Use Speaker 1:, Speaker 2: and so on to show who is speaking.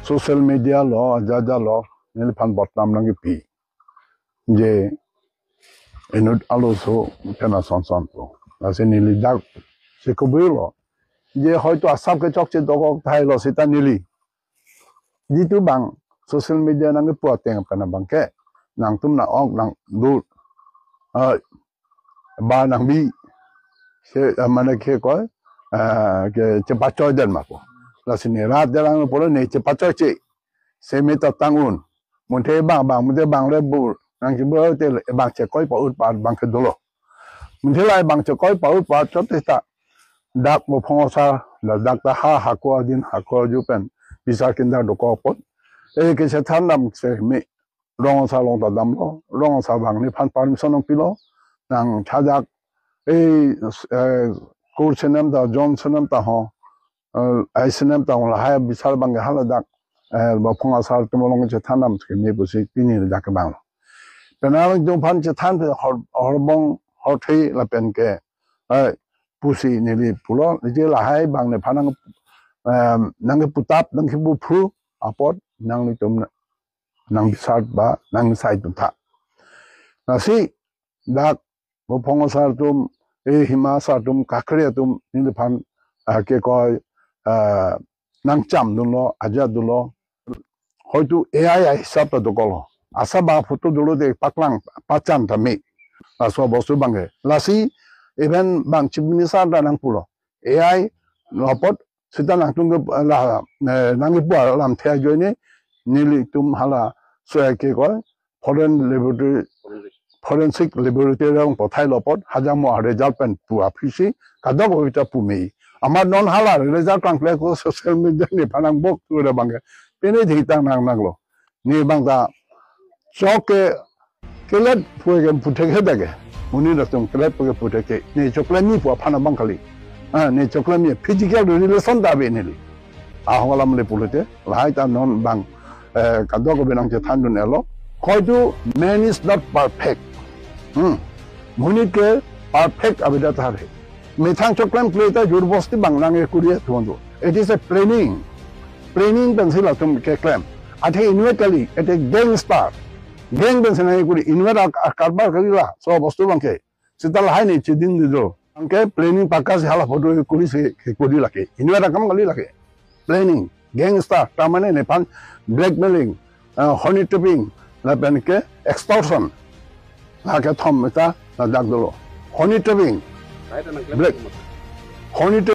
Speaker 1: social media lo jaja lo nil phan botnam nang pi je enut alo so pena son to ase nili dak se ko lo je hoyto asap ke chok che dogok thai lo sita nili jitu bang social media nang pu teng kana bang ke nang tum na ok nang du ba nang bi se mane ke ko ke cepat choy den ma ko la sini rat jalang polo ne cepat choy che se me ta tangun mun the bang mun the bang le bu nang ji bo te bang che koi pa ut pa bang ke dolo mun the lai bang che koi pa ut pa chot te ta dak mo phong sa la dak ta ha ko din ha ko ju pen bisa kinda do ko pot e ke se than nam se me rong sa long ta dam lo rong sa bang ni phan permission ong pi lo nang cha jak e kur senam da jon senam ta ho ai senam ta la ha bisal bang ha la dak ba phonga sal tumolong che thanam ke me bu se pini da ka bang penang jong phan che than hor bong hor thei la pen ke ai pusi ni li pulo je la hai bang ne phanang nang ke putap nang ke bu phu apot nang ni tum nang bisal ba nang sai tum tha na si dak bo phonga sal tum e hima sa tum kakre tum ni phan ke ko nang cham dun lo aja du lo hoitu ai hisab ta dokolo asa ba photo dolo de paklang pachan ta me aso bosu bange lasi even bang chimni sa da nang pulo ai lopot sita nang tung la nang pu lam thya joine nili tum hala so ke ko forensic laboratory rong pothai lopot hajamo result pen pu afisi kadok oita pu me amar non hala result kan ko social media ni phanang bok tu re bange pene dhitang nang lo ni bangta choke kelet puege putheke dage muni ratum kelet puege putheke ni chokla ni pu phana bangkali ni chokla ni physical relation da be ni a holam le pulete lai ta non bang kadok benang che thandun elo khoitu man is not perfect muni ke perfect abida thare methang choklam pleta jurbosti banglang e kuriya thondo it is a planning pencil atum ke claim athe invite kali ete gang pencil ai kuri invite karbar kalila so bostu bangke sital hai ni chidin dijo angke planning pakas hala photo kuri se kuri lake invite kam kali lake planning gangster tamane ne pan blackmailing honey trapping la benke extortion la ke thom ta la dak dolo honey trapping black honey